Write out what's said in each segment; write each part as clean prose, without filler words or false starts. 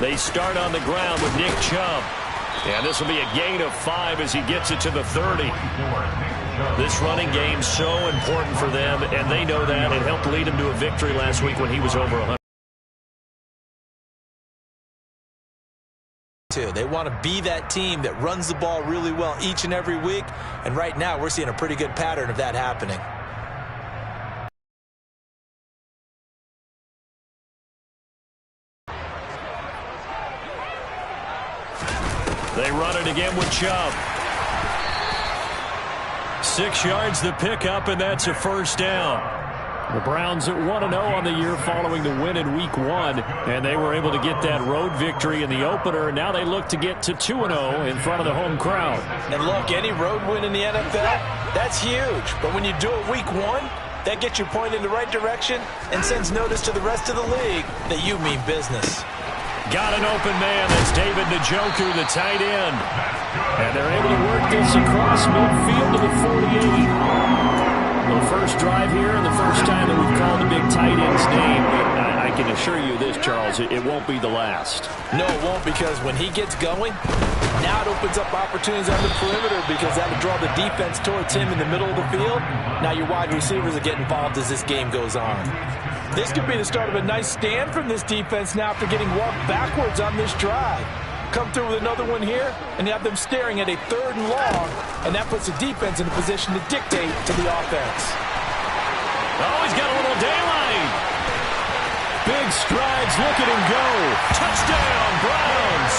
They start on the ground with Nick Chubb. And this will be a gain of 5 as he gets it to the 30. This running game so important for them, and they know that. It helped lead him to a victory last week when he was over 100. They want to be that team that runs the ball really well each and every week, and right now we're seeing a pretty good pattern of that happening. They run it again with Chubb. 6 yards the pickup, and that's a first down. The Browns at 1-0 on the year following the win in Week 1, and they were able to get that road victory in the opener. Now they look to get to 2-0 in front of the home crowd. And look, any road win in the NFL, that's huge. But when you do it Week 1, that gets you pointed in the right direction and sends notice to the rest of the league that you mean business. Got an open man. That's David Njoku, the tight end. And they're able to work this across midfield to the 48. The first drive here and the first time that we've called the big tight end's name. I can assure you this, Charles, it won't be the last. No, it won't, because when he gets going, now it opens up opportunities on the perimeter because that'll draw the defense towards him in the middle of the field. Now your wide receivers are getting involved as this game goes on. This could be the start of a nice stand from this defense now after getting walked backwards on this drive. Come through with another one here, and you have them staring at a 3rd and long, and that puts the defense in a position to dictate to the offense. Oh, he's got a little daylight. Big strides, look at him go. Touchdown, Browns.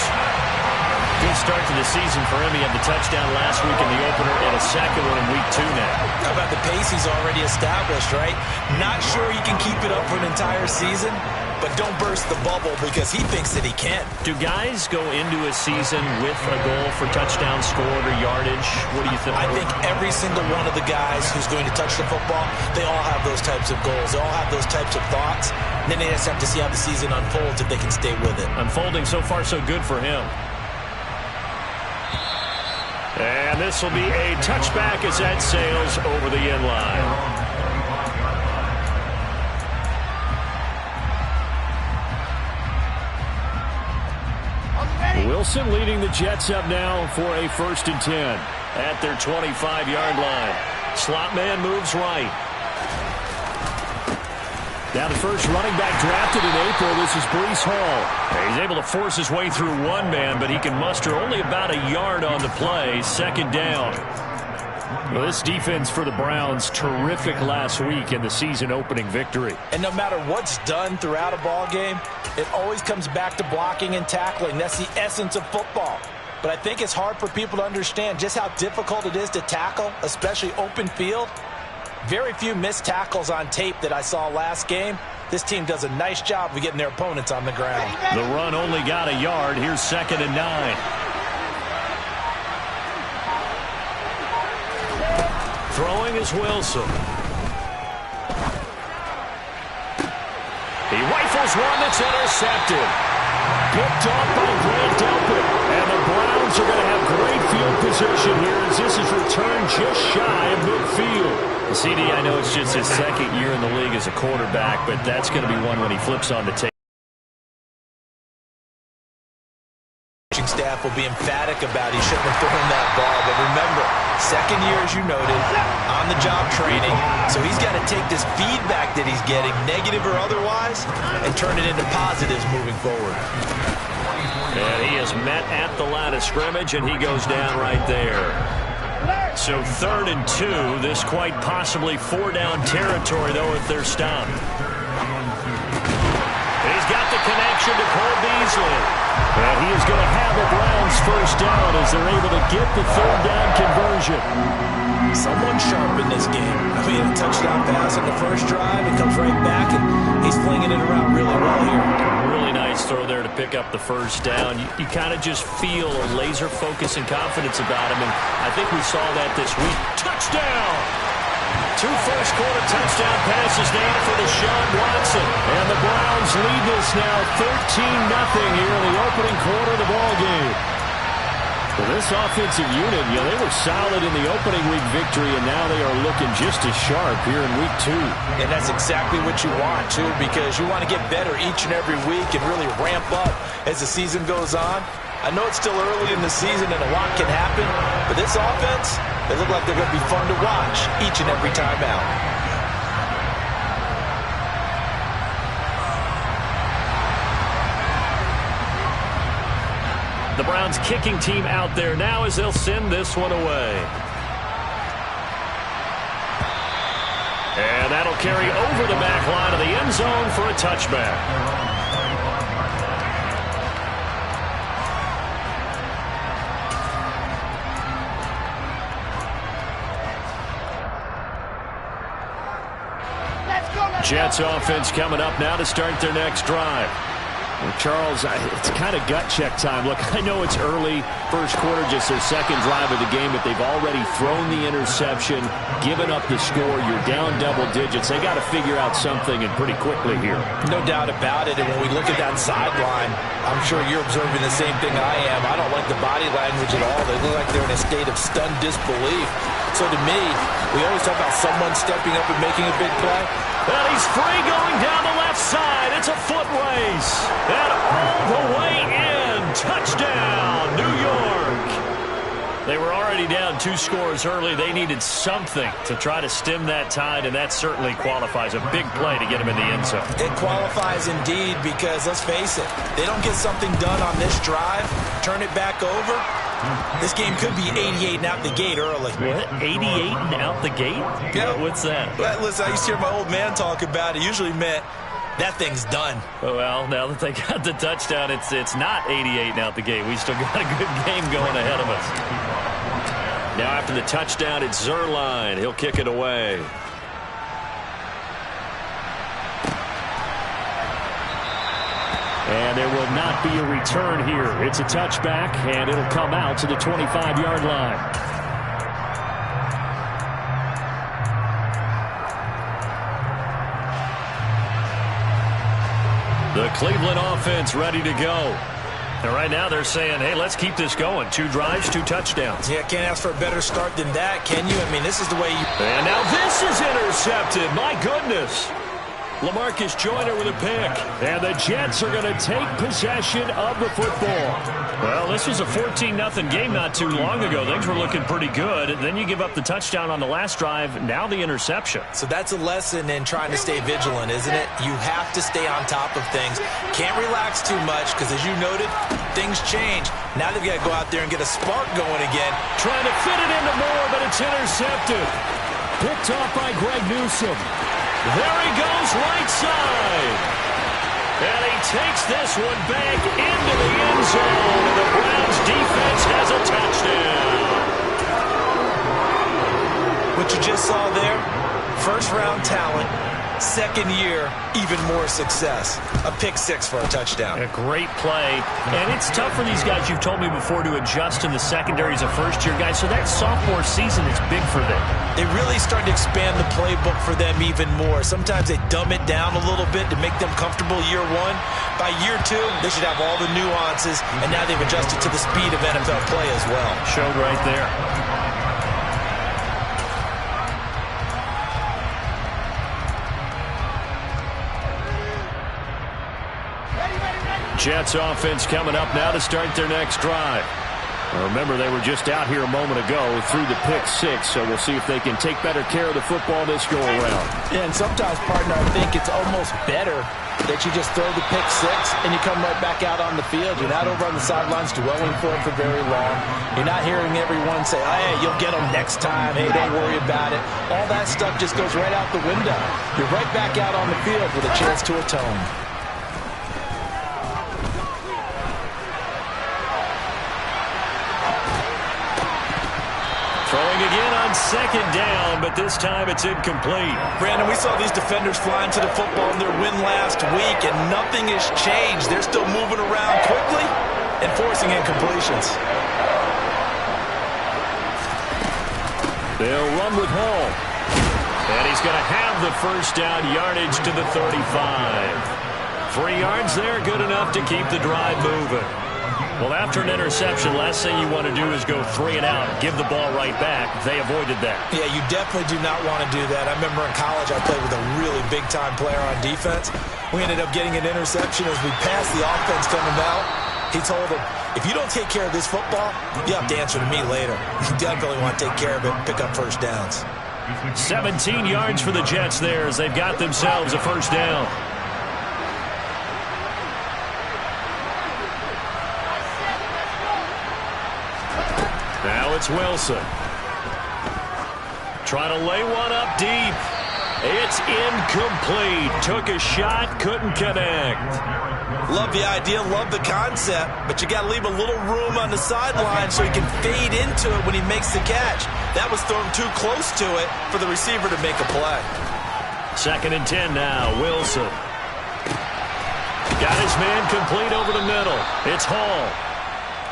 Good start to the season for him. He had the touchdown last week in the opener and a second one in Week 2 now. How about the pace he's already established, right? Not sure he can keep it up for an entire season, but don't burst the bubble because he thinks that he can. Do guys go into a season with a goal for touchdown scored or yardage? What do you think? I think every single one of the guys who's going to touch the football, they all have those types of goals. They all have those types of thoughts. And then they just have to see how the season unfolds if they can stay with it. Unfolding so far so good for him. And this will be a touchback as that sails over the end line. Wilson leading the Jets up now for a 1st and 10 at their 25-yard line. Slot man moves right. Now the first running back drafted in April, this is Breece Hall. He's able to force his way through one man, but he can muster only about a yard on the play. 2nd down. Well, this defense for the Browns, terrific last week in the season-opening victory. And no matter what's done throughout a ball game, it always comes back to blocking and tackling. That's the essence of football. But I think it's hard for people to understand just how difficult it is to tackle, especially open field. Very few missed tackles on tape that I saw last game. This team does a nice job of getting their opponents on the ground. The run only got a yard. Here's 2nd and 9. Throwing is Wilson. He rifles one that's intercepted. Picked off by Grant Delpit. And the Browns are going to have great field position here as this is returned just shy of midfield. CD, I know it's just his 2nd year in the league as a quarterback, but that's going to be one when he flips on the tape. Staff will be emphatic about he shouldn't have thrown that ball. But remember, 2nd year, as you noted, on-the-job training. So he's got to take this feedback that he's getting, negative or otherwise, and turn it into positives moving forward. And he is met at the line of scrimmage, and he goes down right there. So 3rd and 2. This quite possibly 4-down territory, though, if they're stopped. He's got the connection to Cole Beasley. And he is going to have the Browns 1st down as they're able to get the 3rd down conversion. Someone sharp in this game. I mean, a touchdown pass on the first drive. It comes right back, and he's flinging it around really well here. Really nice throw there to pick up the 1st down. You kind of just feel a laser focus and confidence about him, and I think we saw that this week. Touchdown! 2 first-quarter touchdown passes now for Deshaun Watson. And the Browns lead this now 13-0 here in the opening quarter of the ball game. Well, this offensive unit, they were solid in the opening week victory, and now they are looking just as sharp here in week 2. And that's exactly what you want, too, because you want to get better each and every week and really ramp up as the season goes on. I know it's still early in the season and a lot can happen, but this offense, they look like they're going to be fun to watch each and every time out. The Browns kicking team out there now as they'll send this one away. And that'll carry over the back line of the end zone for a touchback. Jets offense coming up now to start their next drive. Well, Charles, it's kind of gut check time. Look, I know it's early, first quarter, just their second drive of the game, but they've already thrown the interception, given up the score. You're down double digits. They got to figure out something, and pretty quickly here. No doubt about it, and when we look at that sideline, I'm sure you're observing the same thing I am. I don't like the body language at all. They look like they're in a state of stunned disbelief. So to me, we always talk about someone stepping up and making a big play. And he's free going down the left side. It's a foot race. And all the way in. Touchdown, New York. They were already down 2 scores early. They needed something to try to stem that tide, and that certainly qualifies. A big play to get them in the end zone. It qualifies indeed because, let's face it, they don't get something done on this drive, turn it back over, this game could be 88 and out the gate early. What? 88 and out the gate? Yeah. What's that? Well, listen, I used to hear my old man talk about it. Usually meant that thing's done. Well, now that they got the touchdown, it's not 88 and out the gate. We still got a good game going ahead of us. Now after the touchdown, it's Zuerlein. He'll kick it away. And there will not be a return here. It's a touchback, and it'll come out to the 25-yard line. The Cleveland offense ready to go. And right now they're saying, hey, let's keep this going. 2 drives, 2 touchdowns. Yeah, can't ask for a better start than that, can you? I mean, this is the way you... And now this is intercepted. My goodness. LaMarcus Joyner with a pick. And the Jets are going to take possession of the football. Well, this was a 14-0 game not too long ago. Things were looking pretty good. Then you give up the touchdown on the last drive. Now the interception. So that's a lesson in trying to stay vigilant, isn't it? You have to stay on top of things. Can't relax too much because, as you noted, things change. Now they've got to go out there and get a spark going again. Trying to fit it into Moore, but it's intercepted. Picked off by Greg Newsome. There he goes, right side. And he takes this one back into the end zone. And the Browns defense has a touchdown. What you just saw there, first-round talent, second year, even more success. A pick 6 for a touchdown. A great play. And it's tough for these guys, you've told me before, to adjust in the secondary as a first-year guy. So that sophomore season is big for them. They really started to expand the playbook for them even more. Sometimes they dumb it down a little bit to make them comfortable year 1. By year 2, they should have all the nuances, and now they've adjusted to the speed of NFL play as well. Showed right there. Jets offense coming up now to start their next drive. Remember, they were just out here a moment ago through the pick 6, so we'll see if they can take better care of the football this go-around. Yeah, and sometimes, partner, I think it's almost better that you just throw the pick 6 and you come right back out on the field. You're not over on the sidelines dwelling for it for very long. You're not hearing everyone say, hey, you'll get them next time. Hey, don't worry about it. All that stuff just goes right out the window. You're right back out on the field with a chance to atone. Throwing again on second down, but this time it's incomplete. Brandon, we saw these defenders flying to the football in their win last week, and nothing has changed. They're still moving around quickly and forcing incompletions. They'll run with Hall. And he's going to have the first down yardage to the 35. 3 yards there, good enough to keep the drive moving. Well, after an interception, last thing you want to do is go 3 and out, give the ball right back. They avoided that. Yeah, you definitely do not want to do that. I remember in college I played with a really big-time player on defense. We ended up getting an interception as we passed the offense coming out. He told him, if you don't take care of this football, you have to answer to me later. You definitely want to take care of it and pick up first downs. 17 yards for the Jets there as they've got themselves a first down. Now it's Wilson. Trying to lay one up deep. It's incomplete. Took a shot, couldn't connect. Love the idea, love the concept, but you got to leave a little room on the sideline so he can fade into it when he makes the catch. That was thrown too close to it for the receiver to make a play. 2nd and 10 now. Wilson. Got his man complete over the middle. It's Hall.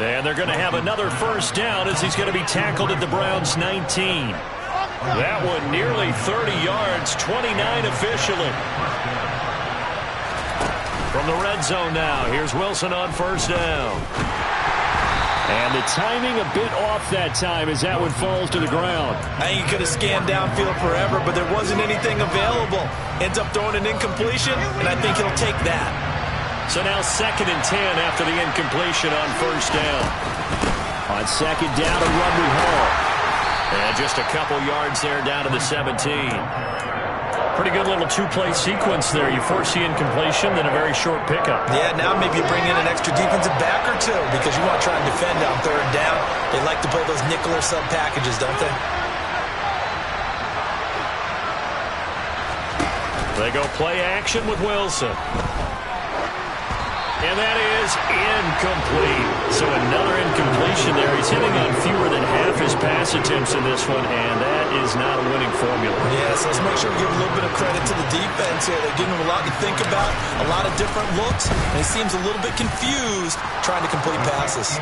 And they're going to have another first down as he's going to be tackled at the Browns' 19. That one nearly 30 yards, 29 officially. From the red zone now, here's Wilson on first down. And the timing a bit off that time as that one falls to the ground. I think he could have scanned downfield forever, but there wasn't anything available. Ends up throwing an incompletion, and I think he'll take that. So now 2nd and 10 after the incompletion on first down. On 2nd down, a run with Hall. And just a couple yards there down to the 17. Pretty good little 2-play sequence there. You force the incompletion, then a very short pickup. Yeah, now maybe you bring in an extra defensive back or two because you want to try and defend on 3rd down. They like to play those nickel or sub packages, don't they? They go play action with Wilson. And that is incomplete. So another incompletion there. He's hitting on fewer than half his pass attempts in this one, and that is not a winning formula. Yes, let's make sure we give a little bit of credit to the defense here. They're giving him a lot to think about, a lot of different looks, and he seems a little bit confused trying to complete passes.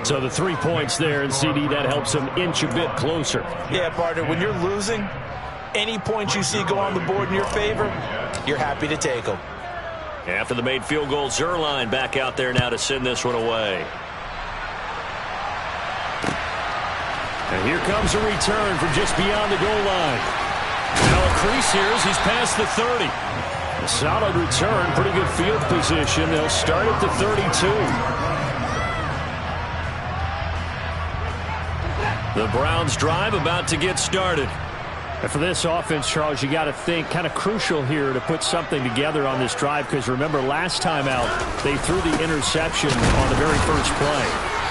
So the 3 points there, and CD, that helps him inch a bit closer. Yeah, partner, when you're losing, any points you see go on the board in your favor, you're happy to take them. After the made field goal, Zerline back out there now to send this one away. And here comes a return from just beyond the goal line. Now a crease here as he's past the 30. A solid return, pretty good field position. They'll start at the 32. The Browns drive about to get started. And for this offense, Charles, you got to think kind of crucial here to put something together on this drive because remember last time out they threw the interception on the very first play.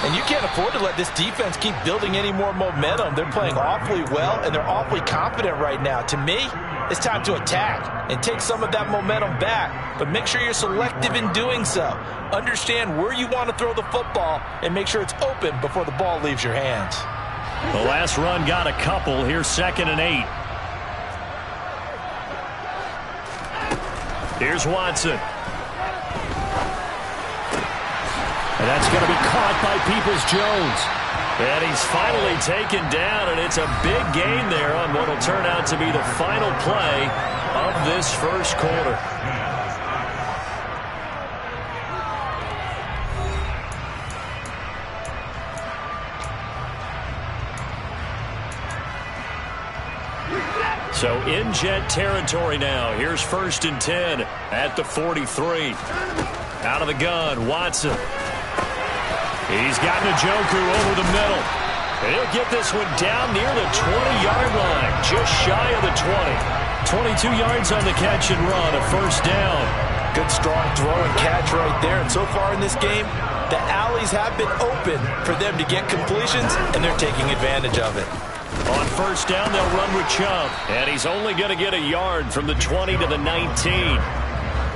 And you can't afford to let this defense keep building any more momentum. They're playing awfully well and they're awfully confident right now. To me, it's time to attack and take some of that momentum back, but make sure you're selective in doing so. Understand where you want to throw the football and make sure it's open before the ball leaves your hands. The last run got a couple. Here's 2nd and 8. Here's Watson. And that's going to be caught by Peoples-Jones. And he's finally taken down, and it's a big gain there on what will turn out to be the final play of this first quarter. So in Jet territory now. Here's 1st and 10 at the 43. Out of the gun, Watson. He's got Njoku over the middle. And he'll get this one down near the 20-yard line, just shy of the 20. 22 yards on the catch and run, a first down. Good strong throw and catch right there. And so far in this game, the alleys have been open for them to get completions, and they're taking advantage of it. On first down, they'll run with Chubb. And he's only going to get a yard from the 20 to the 19.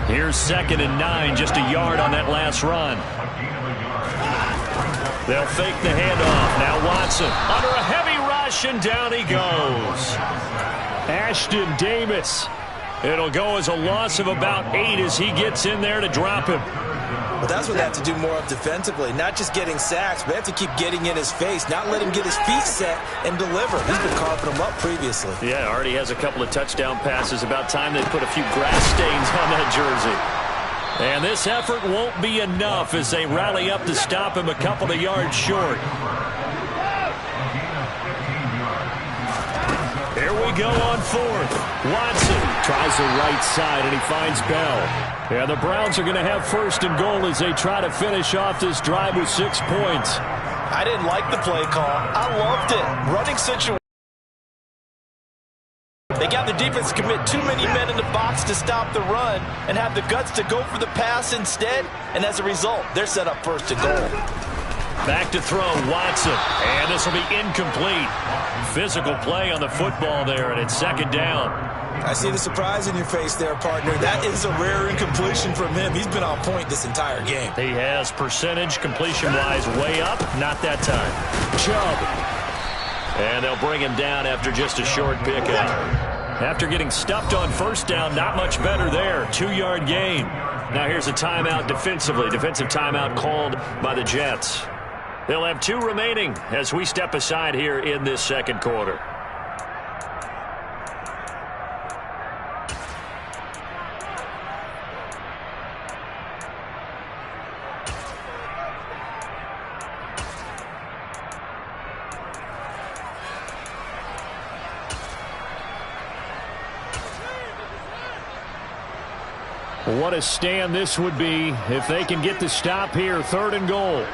Here's 2nd and 9, just a yard on that last run. They'll fake the handoff. Now Watson under a heavy rush, and down he goes. Ashton Davis. It'll go as a loss of about 8 as he gets in there to drop him. Well, that's what they have to do more of defensively. Not just getting sacks, but they have to keep getting in his face, not let him get his feet set and deliver. He's been carving them up previously. Yeah, already has a couple of touchdown passes. About time they put a few grass stains on that jersey. And this effort won't be enough as they rally up to stop him a couple of yards short. Here we go on fourth. Watson tries the right side, and he finds Bell. And the Browns are going to have first and goal as they try to finish off this drive with 6 points. I didn't like the play call. I loved it. Running situation. They got the defense to commit too many men in the box to stop the run and have the guts to go for the pass instead. And as a result, they're set up first and goal. Back to throw, Watson. And this will be incomplete. Physical play on the football there, and it's second down. I see the surprise in your face there, partner. That is a rare incompletion from him. He's been on point this entire game. He has percentage completion-wise way up. Not that time. Chubb. And they'll bring him down after just a short pickup. After getting stuffed on first down, not much better there. 2-yard gain. Now here's a timeout defensively. Defensive timeout called by the Jets. They'll have 2 remaining as we step aside here in this second quarter. What a stand this would be if they can get the stop here. Third and goal.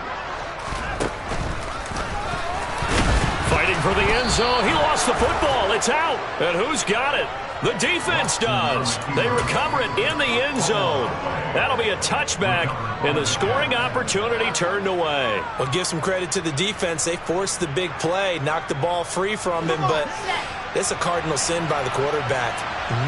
Fighting for the end zone. He lost the football. It's out. And who's got it? The defense does. They recover it in the end zone. That'll be a touchback, and the scoring opportunity turned away. Well, give some credit to the defense. They forced the big play, knocked the ball free from him, but it's a cardinal sin by the quarterback.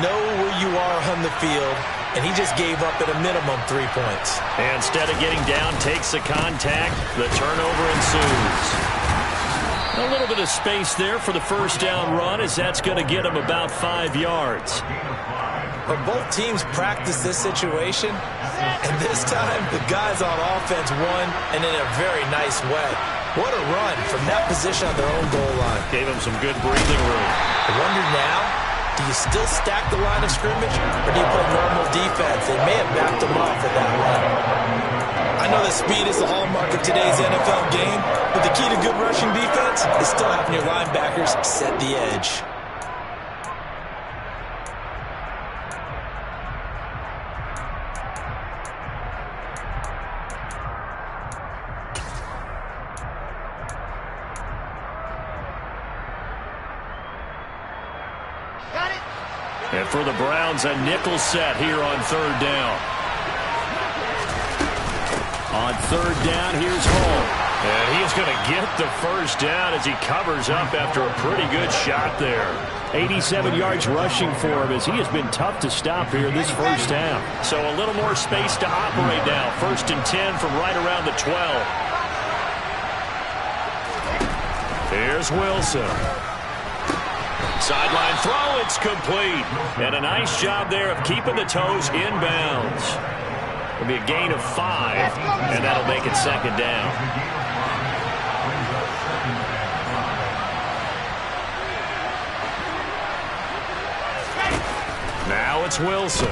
Know where you are on the field, and he just gave up at a minimum 3 points. And instead of getting down, takes the contact. The turnover ensues. A little bit of space there for the first down run, as that's going to get him about 5 yards. But both teams practice this situation, and this time the guys on offense won, and in a very nice way. What a run from that position on their own goal line. Gave him some good breathing room. I wonder now, do you still stack the line of scrimmage, or do you play normal defense? They may have backed them off with that run. I know that speed is the hallmark of today's NFL game, but the key to good rushing defense is still having your linebackers set the edge. Got it. And for the Browns, a nickel set here on third down. On third down, here's Hall. And he's going to get the first down as he covers up after a pretty good shot there. 87 yards rushing for him as he has been tough to stop here this first half. So a little more space to operate now. First and 10 from right around the 12. Here's Wilson. Sideline throw, it's complete. And a nice job there of keeping the toes inbounds. It'll be a gain of 5, and that'll make it second down. Now it's Wilson.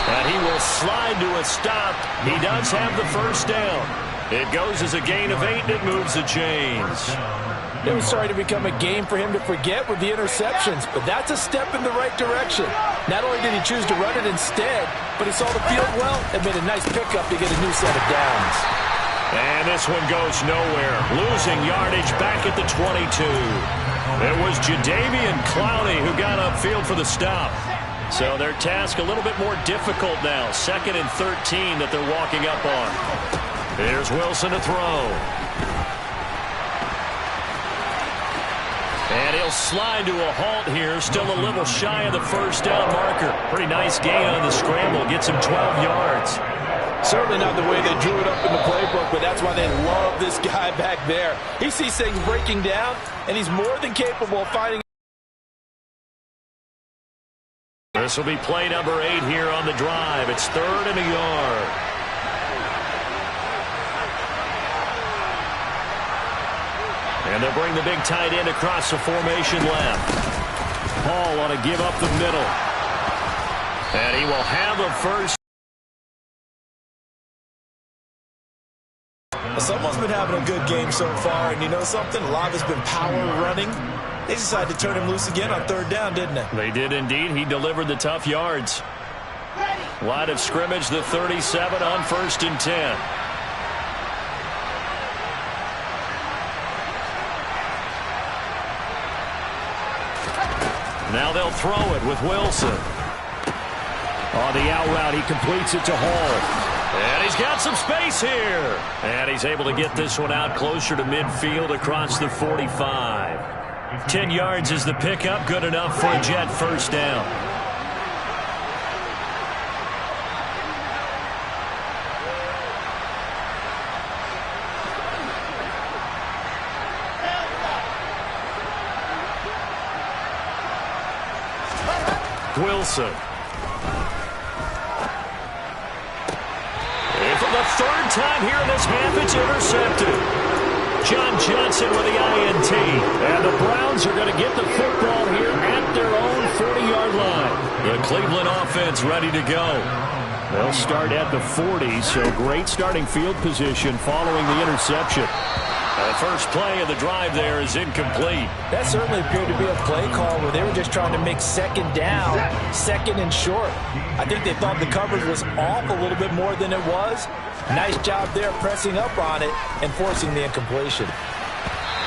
And he will slide to a stop. He does have the first down. It goes as a gain of 8, and it moves the chains. It was starting to become a game for him to forget with the interceptions, but that's a step in the right direction. Not only did he choose to run it instead, but he saw the field well and made a nice pickup to get a new set of downs. And this one goes nowhere. Losing yardage back at the 22. It was Jadeveon Clowney who got upfield for the stop. So their task a little bit more difficult now. 2nd and 13 that they're walking up on. Here's Wilson to throw. And he'll slide to a halt here. Still a little shy of the first down marker. Pretty nice gain on the scramble. Gets him 12 yards. Certainly not the way they drew it up in the playbook, but that's why they love this guy back there. He sees things breaking down, and he's more than capable of finding. This will be play number 8 here on the drive. It's 3rd and a yard. And they'll bring the big tight end across the formation left. Hall on a give up the middle. And he will have a first. Someone's been having a good game so far, and you know something? A lot of it's been power running. They decided to turn him loose again on third down, didn't they? They did indeed. He delivered the tough yards. Line of scrimmage, the 37 on 1st and 10. Now they'll throw it with Wilson. On the out route, he completes it to Hall. And he's got some space here. And he's able to get this one out closer to midfield across the 45. 10 yards is the pickup. Good enough for a Jet first down. Wilson. And for the third time here in this half, it's intercepted. John Johnson with the INT. And the Browns are going to get the football here at their own 40-yard line. The Cleveland offense ready to go. They'll start at the 40, so great starting field position following the interception. The first play of the drive there is incomplete. That certainly appeared to be a play call where they were just trying to make second down, second and short. I think they thought the coverage was off a little bit more than it was. Nice job there pressing up on it and forcing the incompletion.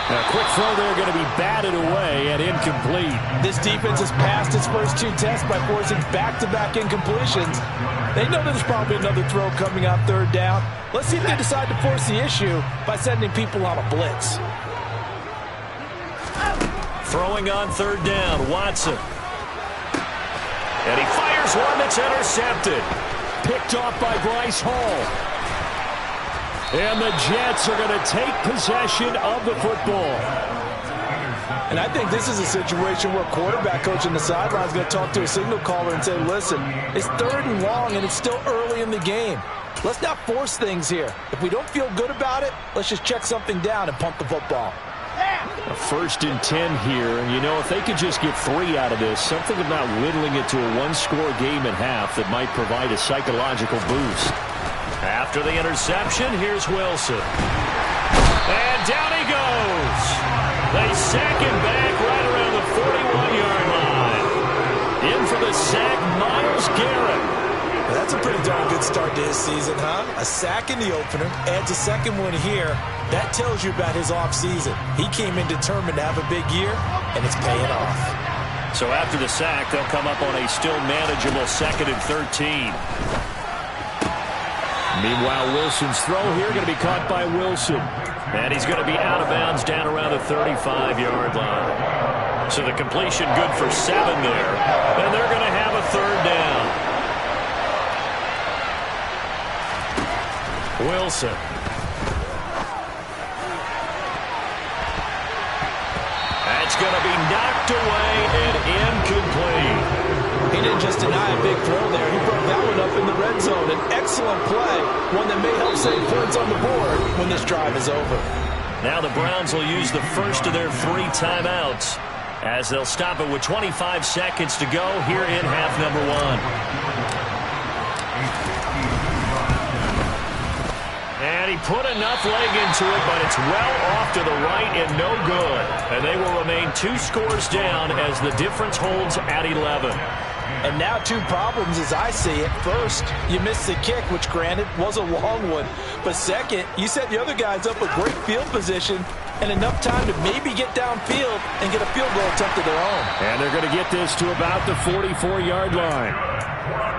A quick throw there going to be batted away and incomplete. This defense has passed its first two tests by forcing back-to-back incompletions. They know there's probably another throw coming on third down. Let's see if they decide to force the issue by sending people on a blitz. Throwing on third down, Watson. And he fires one that's intercepted. Picked off by Bryce Hall. And the Jets are going to take possession of the football. And I think this is a situation where quarterback coach on the sideline is going to talk to a signal caller and say, listen, it's third and long and it's still early in the game. Let's not force things here. If we don't feel good about it, let's just check something down and punt the football. A 1st and 10 here, and you know, if they could just get 3 out of this, something about whittling it to a one-score game at half that might provide a psychological boost. After the interception, here's Wilson. And down he goes. They sack him back right around the 41-yard line. In for the sack, Myles Garrett. That's a pretty darn good start to his season, huh? A sack in the opener, adds a second one here. That tells you about his offseason. He came in determined to have a big year, and it's paying off. So after the sack, they'll come up on a still manageable 2nd and 13. Meanwhile, Wilson's throw here going to be caught by Wilson. And he's going to be out of bounds down around the 35-yard line. So the completion good for 7 there. And they're going to have a third down. Wilson. That's going to be knocked away and incomplete. He didn't just deny a big throw there. He broke that one up in the red zone. An excellent play, one that may help save points on the board when this drive is over. Now the Browns will use the first of their 3 timeouts as they'll stop it with 25 seconds to go here in half number 1. And he put enough leg into it, but it's well off to the right and no good. And they will remain 2 scores down as the difference holds at 11. And now 2 problems as I see it. First, you missed the kick, which granted was a long one. But second, you set the other guys up with great field position and enough time to maybe get downfield and get a field goal attempt of their own. And they're going to get this to about the 44-yard line.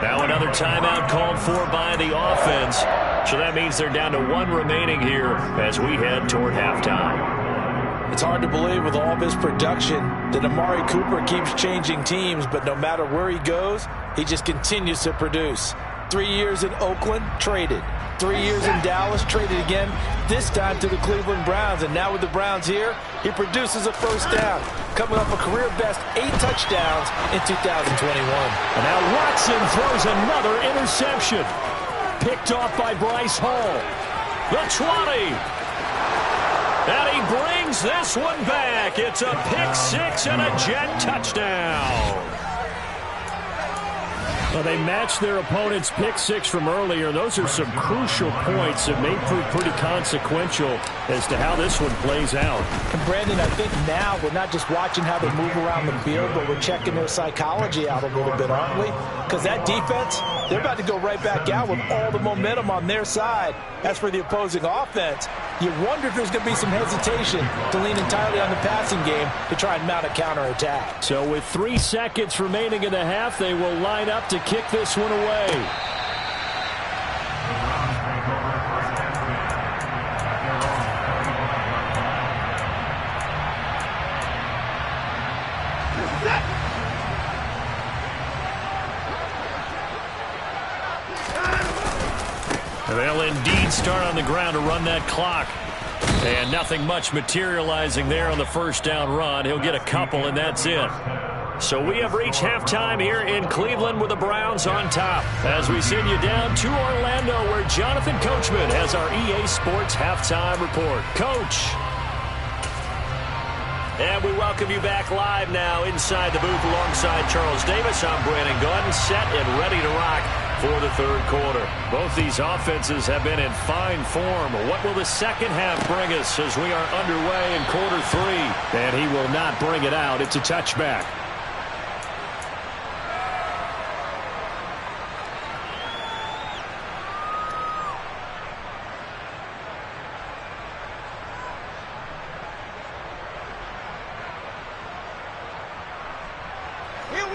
Now another timeout called for by the offense. So that means they're down to 1 remaining here as we head toward halftime. It's hard to believe with all of his production that Amari Cooper keeps changing teams, but no matter where he goes, he just continues to produce. 3 years in Oakland, traded. 3 years in Dallas, traded again, this time to the Cleveland Browns. And now with the Browns here, he produces a first down, coming off a career-best 8 touchdowns in 2021. And now Watson throws another interception. Picked off by Bryce Hall. The 20. And he brings this one back. It's a pick six and a Jet touchdown. Well, they matched their opponent's pick six from earlier. Those are some crucial points that may prove pretty consequential as to how this one plays out. And Brandon, I think now we're not just watching how they move around the field, but we're checking their psychology out a little bit, aren't we? Because that defense, they're about to go right back out with all the momentum on their side. As for the opposing offense, you wonder if there's going to be some hesitation to lean entirely on the passing game to try and mount a counterattack. So with 3 seconds remaining in the half, they will line up to kick this one away. They'll indeed start on the ground to run that clock. And nothing much materializing there on the first down run. He'll get a couple, and that's it. So we have reached halftime here in Cleveland with the Browns on top. As we send you down to Orlando, where Jonathan Coachman has our EA Sports halftime report. Coach. And we welcome you back live now inside the booth alongside Charles Davis. I'm Brandon Gordon, set and ready to rock for the third quarter. Both these offenses have been in fine form. What will the second half bring us as we are underway in quarter three? And he will not bring it out. It's a touchback.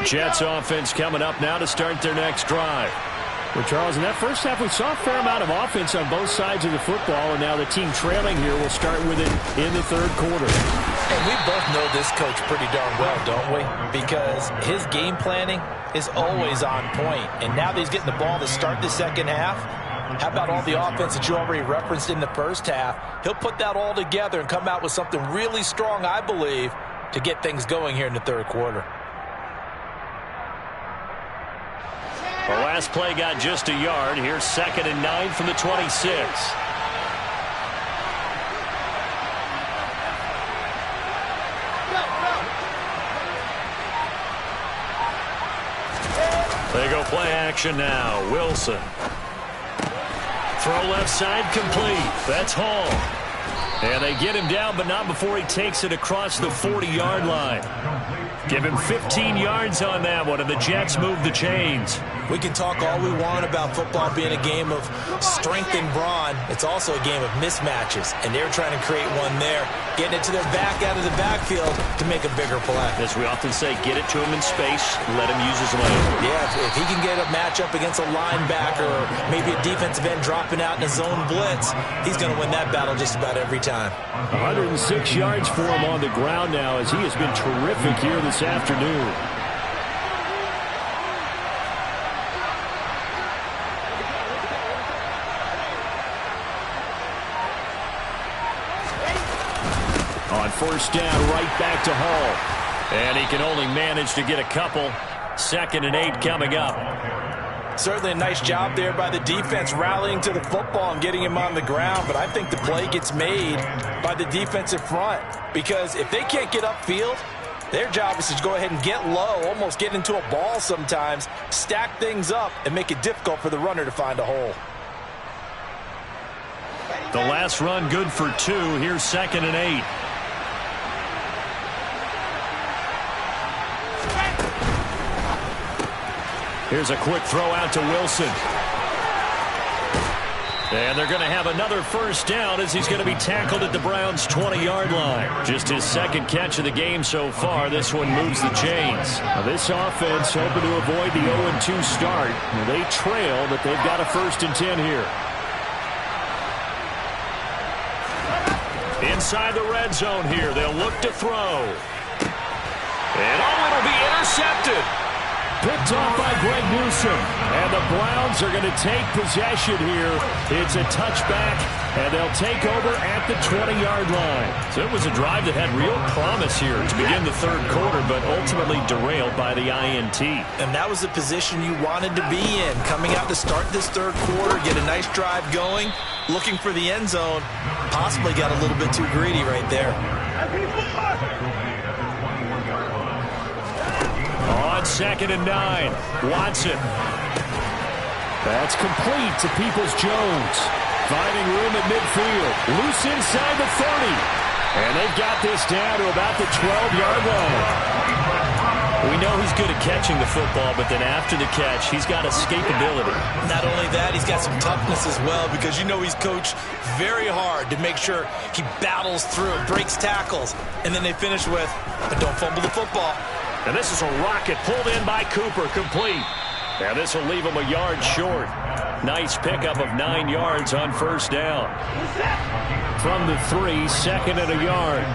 Jets offense coming up now to start their next drive. Well, Charles, in that first half, we saw a fair amount of offense on both sides of the football, and now the team trailing here will start with it in the third quarter. And we both know this coach pretty darn well, don't we? Because his game planning is always on point. And now that he's getting the ball to start the second half, how about all the offense that you already referenced in the first half? He'll put that all together and come out with something really strong, I believe, to get things going here in the third quarter. The last play got just a yard. Here's 2nd and 9 from the 26. They go play action now. Wilson. Throw left side complete. That's Hall. And they get him down, but not before he takes it across the 40-yard line. Give him 15 yards on that one, and the Jets move the chains. We can talk all we want about football being a game of strength and brawn. It's also a game of mismatches, and they're trying to create one there, getting it to their back out of the backfield to make a bigger play. As we often say, get it to him in space, let him use his leg. Yeah, if he can get a matchup against a linebacker or maybe a defensive end dropping out in a zone blitz, he's going to win that battle just about every time. 106 yards for him on the ground now, as he has been terrific here this afternoon. On first down, right back to Hall. And he can only manage to get a couple. 2nd and 8 coming up. Certainly a nice job there by the defense rallying to the football and getting him on the ground, but I think the play gets made by the defensive front, because if they can't get upfield, their job is to go ahead and get low, almost get into a ball sometimes, stack things up, and make it difficult for the runner to find a hole. The last run good for 2. Here's 2nd and 8. Here's a quick throw out to Wilson. And they're going to have another first down as he's going to be tackled at the Browns' 20-yard line. Just his second catch of the game so far. This one moves the chains. Now this offense hoping to avoid the 0-2 start. Now they trail, but they've got a 1st and 10 here. Inside the red zone here. They'll look to throw. And it'll be intercepted. picked off by Greg Newsome. And the Browns are going to take possession here. It's a touchback, and they'll take over at the 20-yard line. So it was a drive that had real promise here to begin the third quarter, but ultimately derailed by the INT. And that was the position you wanted to be in. Coming out to start this third quarter, get a nice drive going, looking for the end zone. Possibly got a little bit too greedy right there. On 2nd and 9, Watson. That's complete to Peoples-Jones. Finding room at midfield. Loose inside the 30. And they've got this down to about the 12-yard line. We know he's good at catching the football, but then after the catch, he's got escapability. Not only that, he's got some toughness as well, because you know he's coached very hard to make sure he battles through, breaks tackles, and then they finish with, but don't fumble the football. And this is a rocket pulled in by Cooper, complete. And this will leave him a yard short. Nice pickup of 9 yards on first down. From the 3, 2nd and a yard.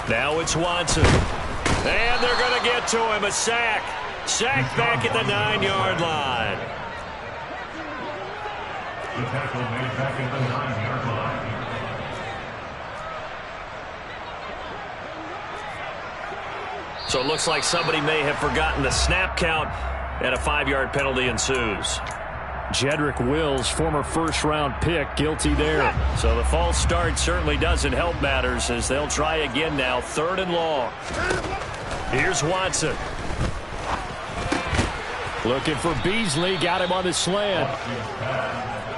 Now it's Watson. And they're going to get to him, a sack. Sack back at the 9-yard line. The tackle made back at the 9-yard line. So it looks like somebody may have forgotten the snap count, and a 5-yard penalty ensues. Jedrick Wills, former first-round pick, guilty there. So the false start certainly doesn't help matters as they'll try again now, 3rd and long. Here's Watson. Looking for Beasley, got him on the slant.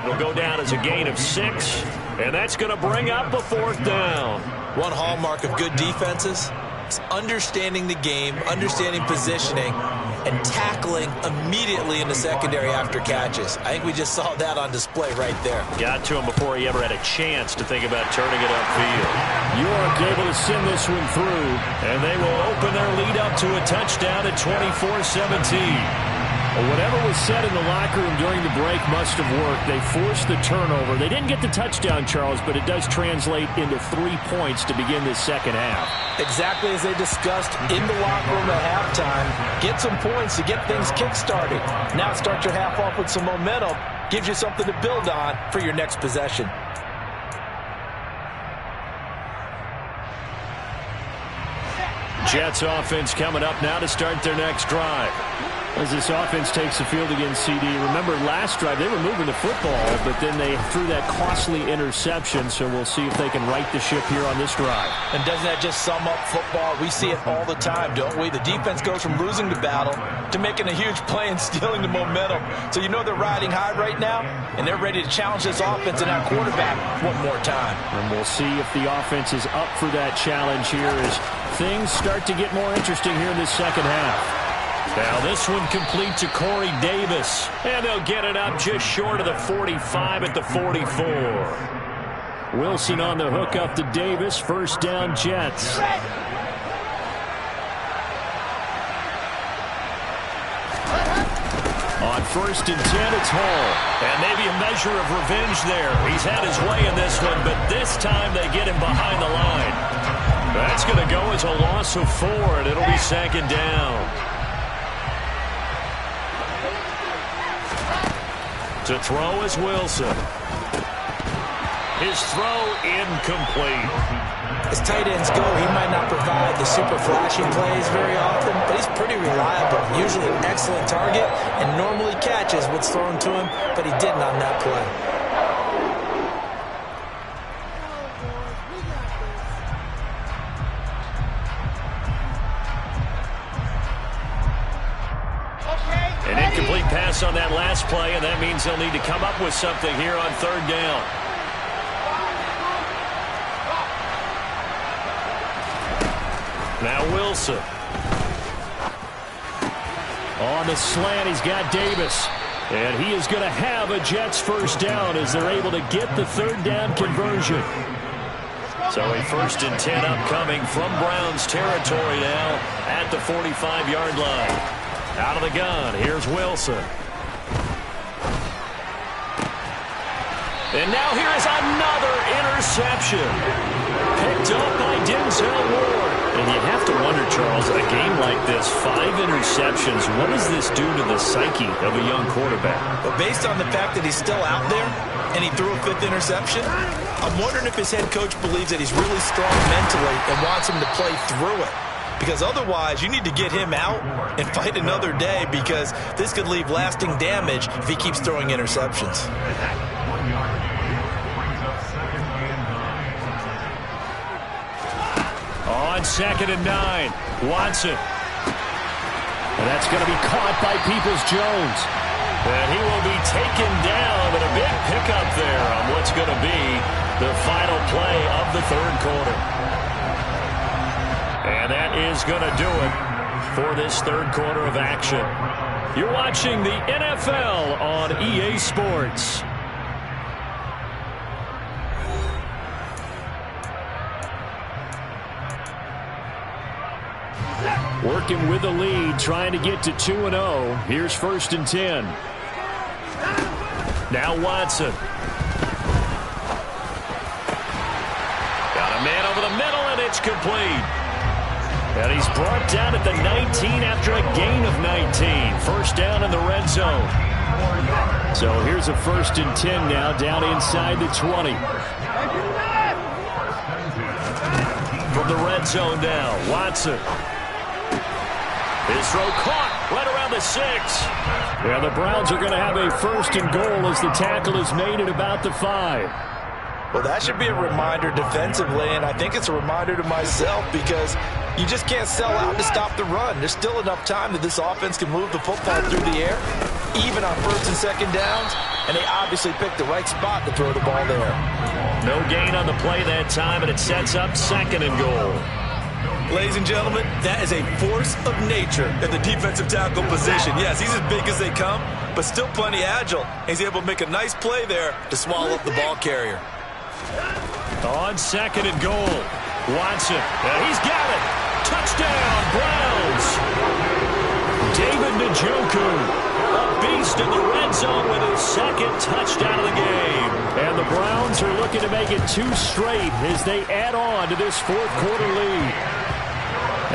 It'll go down as a gain of 6, and that's going to bring up a 4th down. One hallmark of good defenses is understanding the game, understanding positioning, and tackling immediately in the secondary after catches. I think we just saw that on display right there. Got to him before he ever had a chance to think about turning it upfield. York able to send this one through, and they will open their lead up to a touchdown at 24-17. Well, whatever was said in the locker room during the break must have worked. They forced the turnover. They didn't get the touchdown, Charles, but it does translate into 3 points to begin this second half. Exactly as they discussed in the locker room at halftime. Get some points to get things kick-started. Now start your half off with some momentum. Gives you something to build on for your next possession. Jets offense coming up now to start their next drive. As this offense takes the field against CD. Remember, last drive, they were moving the football, but then they threw that costly interception, so we'll see if they can right the ship here on this drive. And doesn't that just sum up football? We see it all the time, don't we? The defense goes from losing the battle to making a huge play and stealing the momentum. So you know they're riding high right now, and they're ready to challenge this offense and that quarterback one more time. And we'll see if the offense is up for that challenge here as things start to get more interesting here in this second half. Now this one complete to Corey Davis. And they'll get it up just short of the 45 at the 44. Wilson on the hook up to Davis. First down, Jets. On 1st and 10, it's Hall. And maybe a measure of revenge there. He's had his way in this one, but this time they get him behind the line. That's going to go as a loss of 4, and it'll be 2nd down. To throw is Wilson. His throw incomplete. As tight ends go, he might not provide the super flashy plays very often, but he's pretty reliable. Usually an excellent target and normally catches what's thrown to him, but he didn't on that play. An incomplete pass on that last play, and that means they'll need to come up with something here on 3rd down. Now Wilson. On the slant, he's got Davis. And he is going to have a Jets first down as they're able to get the 3rd down conversion. So a 1st and 10 upcoming from Browns territory now at the 45-yard line. Out of the gun, here's Wilson. And now here is another interception. picked up by Denzel Ward. And you have to wonder, Charles, a game like this, 5 interceptions, what does this do to the psyche of a young quarterback? But based on the fact that he's still out there and he threw a 5th interception, I'm wondering if his head coach believes that he's really strong mentally and wants him to play through it. Because otherwise, you need to get him out and fight another day, because this could leave lasting damage if he keeps throwing interceptions. On 2nd and 9, Watson. And that's going to be caught by Peoples-Jones. And he will be taken down, but a big pickup there on what's going to be the final play of the 3rd quarter. And that is going to do it for this 3rd quarter of action. You're watching the NFL on EA Sports. Working with the lead, trying to get to 2-0. Here's 1st and 10. Now Watson. Got a man over the middle, and it's complete. And he's brought down at the 19 after a gain of 19. First down in the red zone. So here's a 1st and 10 now, down inside the 20. From the red zone now, Watson. His throw caught right around the 6. Yeah, the Browns are going to have a 1st and goal as the tackle is made at about the 5. Well, that should be a reminder defensively, and I think it's a reminder to myself, because you just can't sell out to stop the run. There's still enough time that this offense can move the football through the air, even on 1st and 2nd downs, and they obviously picked the right spot to throw the ball there. No gain on the play that time, and it sets up 2nd and goal. Ladies and gentlemen, that is a force of nature in the defensive tackle position. Yes, he's as big as they come, but still plenty agile. He's able to make a nice play there to swallow up the ball carrier. On 2nd and goal, Watson. And he's got it. Touchdown, Browns. David Njoku, a beast in the red zone with his 2nd touchdown of the game. And the Browns are looking to make it 2 straight as they add on to this 4th quarter lead.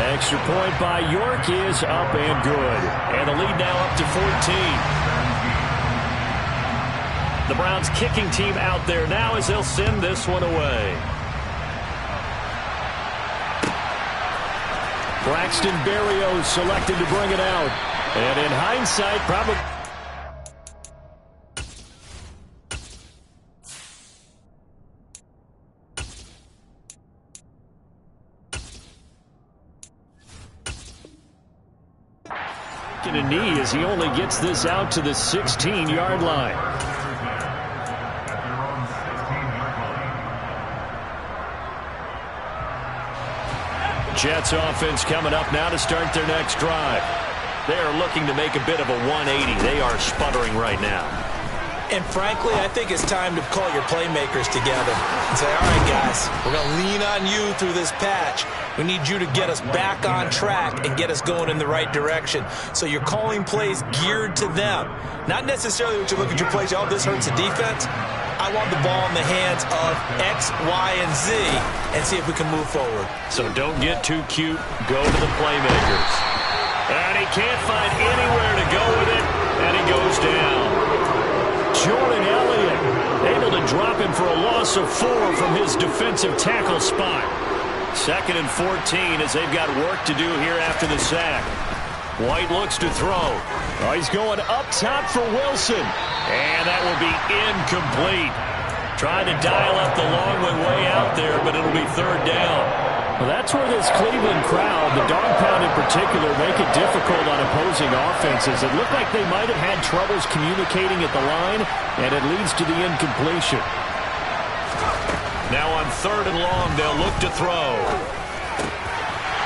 Extra point by York is up and good. And the lead now up to 14. The Browns kicking team out there now as they'll send this one away. Braxton Berrios selected to bring it out. And in hindsight, probably... a knee as he only gets this out to the 16-yard line. Jets offense coming up now to start their next drive. They are looking to make a bit of a 180. They are sputtering right now. And frankly, I think it's time to call your playmakers together and say, all right, guys, we're going to lean on you through this patch. We need you to get us back on track and get us going in the right direction. So you're calling plays geared to them. Not necessarily what you look at your plays, oh, this hurts the defense. I want the ball in the hands of X, Y, and Z and see if we can move forward. So don't get too cute. Go to the playmakers. And he can't find anywhere to go with it, and he goes down. Jordan Elliott able to drop him for a loss of 4 from his defensive tackle spot. 2nd and 14 as they've got work to do here after the sack. White looks to throw. Oh, he's going up top for Wilson. And that will be incomplete. Trying to dial up the long way out there, but it'll be 3rd down. Well, that's where this Cleveland crowd, the dog pound in particular, make it difficult on opposing offenses. It looked like they might have had troubles communicating at the line, and it leads to the incompletion. Now on 3rd and long, they'll look to throw.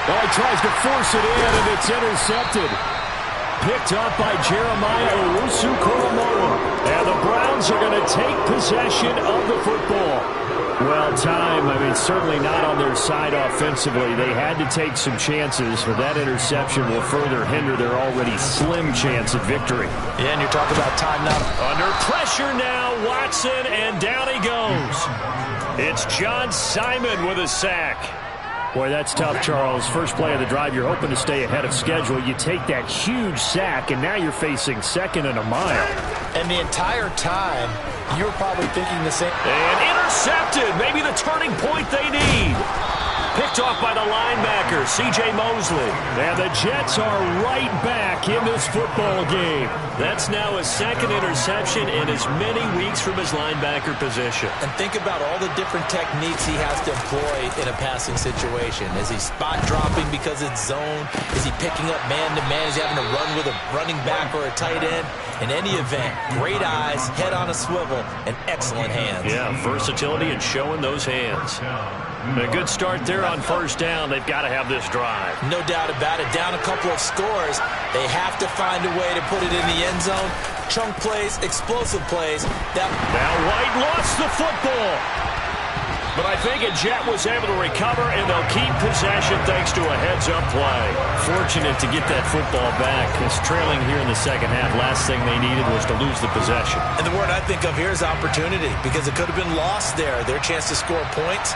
Oh, he tries to force it in, and it's intercepted. Picked up by Jeremiah Owusu-Koramoah. And the Browns are going to take possession of the football. Well, time, certainly not on their side offensively. They had to take some chances, but that interception will further hinder their already slim chance at victory. Yeah, and you're talking about time now. Under pressure now, Watson, and down he goes. It's John Simon with a sack. Boy, that's tough, Charles. First play of the drive, you're hoping to stay ahead of schedule. You take that huge sack, and now you're facing second and a mile. And the entire time, you're probably thinking the same. And intercepted. Maybe the turning point they need. Picked off by the linebacker, C.J. Mosley. And the Jets are right back in this football game. That's now his second interception in as many weeks from his linebacker position. And think about all the different techniques he has to employ in a passing situation. Is he spot dropping because it's zone? Is he picking up man-to-man? Is he having to run with a running back or a tight end? In any event, great eyes, head on a swivel, and excellent hands. Yeah, versatility and showing those hands. A good start there on first down. They've got to have this drive. No doubt about it. Down a couple of scores. They have to find a way to put it in the end zone. Chunk plays, explosive plays. Now White lost the football. But I think a Jet was able to recover, and they'll keep possession thanks to a heads-up play. Fortunate to get that football back. It's trailing here in the second half. Last thing they needed was to lose the possession. And the word I think of here is opportunity, because it could have been lost there. Their chance to score points.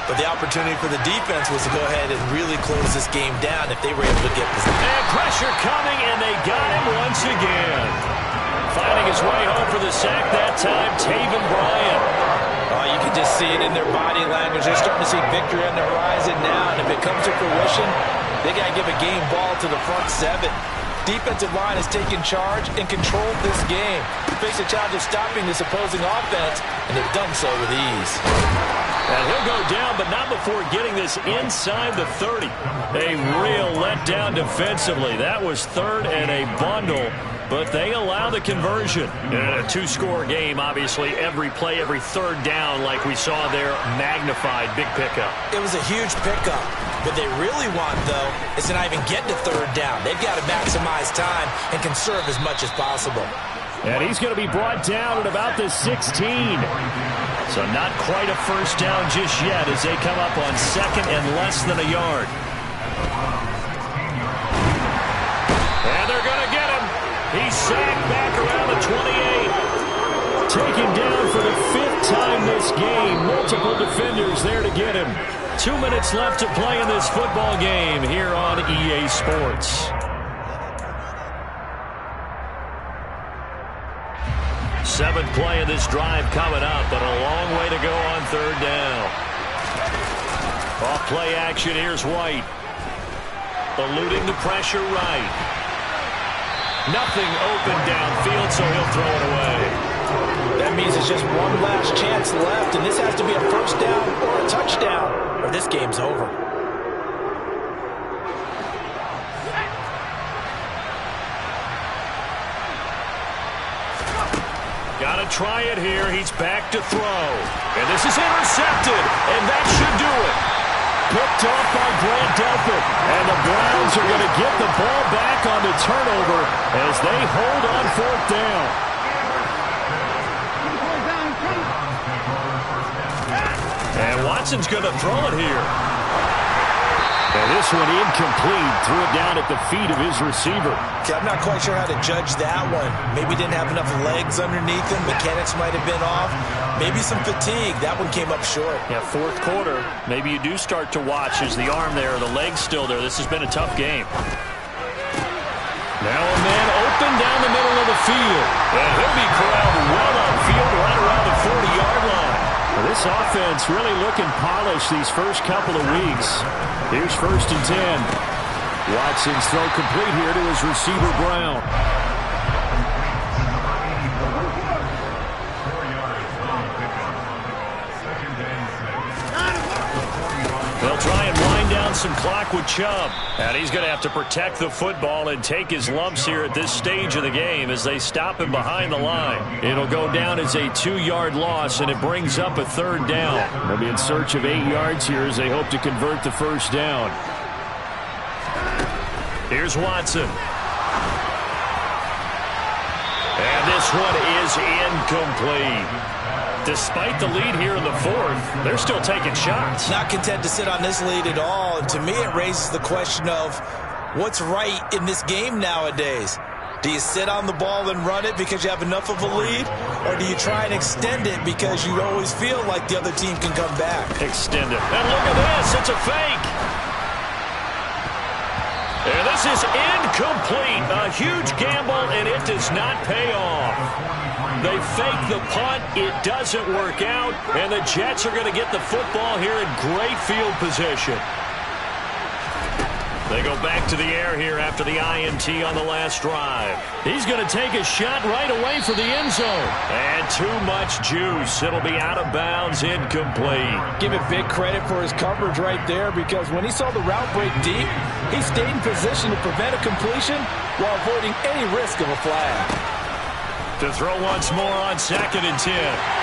But the opportunity for the defense was to go ahead and really close this game down if they were able to get possession. And pressure coming, and they got him once again. Finding his way home for the sack that time, Taven Bryan. Oh, you can just see it in their body language. They're starting to see victory on the horizon now. And if it comes to fruition, they got to give a game ball to the front seven. Defensive line has taken charge and controlled this game. Face a challenge of stopping this opposing offense, and they've done so with ease. And he'll go down, but not before getting this inside the 30. A real letdown defensively. That was third and a bundle, but they allow the conversion. In a two-score game, obviously, every play, every third down, like we saw there, magnified. Big pickup. It was a huge pickup. What they really want, though, is to not even get to third down. They've got to maximize time and conserve as much as possible. And he's going to be brought down at about the 16. So not quite a first down just yet as they come up on second and less than a yard. And they're going to get him. He's sacked back around the 28. Taken down for the fifth time this game. Multiple defenders there to get him. 2 minutes left to play in this football game here on EA Sports. Seventh play of this drive coming up, but a long way to go on third down. Off play action, here's White. Eluding the pressure right. Nothing open downfield, so he'll throw it away. That means it's just one last chance left, and this has to be a first down or a touchdown, or this game's over. Got to try it here. He's back to throw. And this is intercepted, and that should do it. Picked off by Grant Delpit. And the Browns are going to get the ball back on the turnover as they hold on fourth down. And Watson's going to throw it here. And this one incomplete. Threw it down at the feet of his receiver. Okay, I'm not quite sure how to judge that one. Maybe didn't have enough legs underneath him. Mechanics might have been off. Maybe some fatigue. That one came up short. Yeah, fourth quarter. Maybe you do start to watch. Is the arm there, the leg's still there? This has been a tough game. Now a man open down the middle of the field. And he'll be corralled well upfield right around the 40-yard line. Well, this offense really looking polished these first couple of weeks. Here's first and 10. Watson's throw complete here to his receiver, Brown. They'll try and wind down some clock with Chubb. And he's going to have to protect the football and take his lumps here at this stage of the game as they stop him behind the line. It'll go down as a 2-yard loss, and it brings up a third down. They'll be in search of 8 yards here as they hope to convert the first down. Here's Watson. And this one is incomplete. Despite the lead here in the fourth, they're still taking shots. Not content to sit on this lead at all. And to me, it raises the question of what's right in this game nowadays. Do you sit on the ball and run it because you have enough of a lead? Or do you try and extend it because you always feel like the other team can come back? Extend it. And look at this. It's a fake. And this is incomplete. A huge gamble, and it does not pay off. They fake the punt. It doesn't work out. And the Jets are going to get the football here in great field position. They go back to the air here after the INT on the last drive. He's going to take a shot right away for the end zone. And too much juice. It'll be out of bounds, incomplete. Give it big credit for his coverage right there, because when he saw the route break deep, he stayed in position to prevent a completion while avoiding any risk of a flag. To throw once more on 2nd and 10.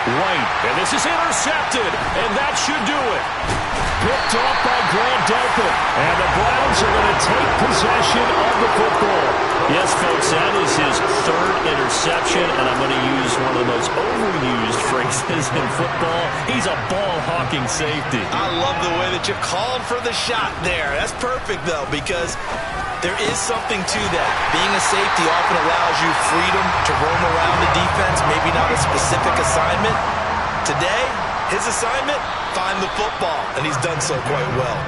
White, and this is intercepted, and that should do it. Picked off by Grant Delpit, and the Browns are going to take possession of the football. Yes, folks, that is his 3rd interception, and I'm going to use one of the most overused phrases in football. He's a ball-hawking safety. I love the way that you called for the shot there. That's perfect, though, because there is something to that. Being a safety often allows you freedom to roam around the defense, maybe not a specific assignment. Today, his assignment, find the football, and he's done so quite well.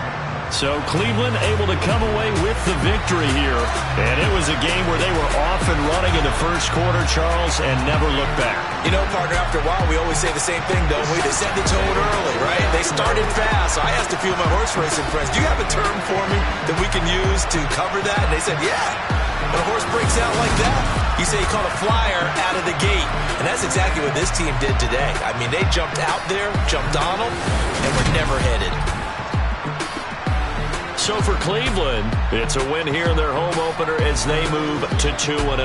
So Cleveland able to come away with the victory here. And it was a game where they were off and running in the first quarter, Charles, and never looked back. You know, partner, after a while, we always say the same thing, don't we? They set the tone early, right? They started fast. So I asked a few of my horse racing friends, do you have a term for me that we can use to cover that? And they said, yeah. When a horse breaks out like that, you say you call a flyer out of the gate. And that's exactly what this team did today. I mean, they jumped out there, jumped on them, and were never headed. So for Cleveland, it's a win here in their home opener as they move to 2-0.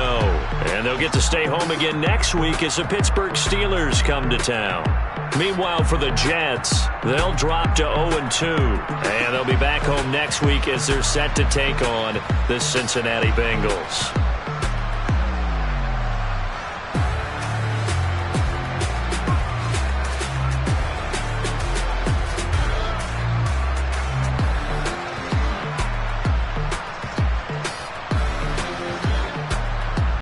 And they'll get to stay home again next week as the Pittsburgh Steelers come to town. Meanwhile, for the Jets, they'll drop to 0-2. And they'll be back home next week as they're set to take on the Cincinnati Bengals.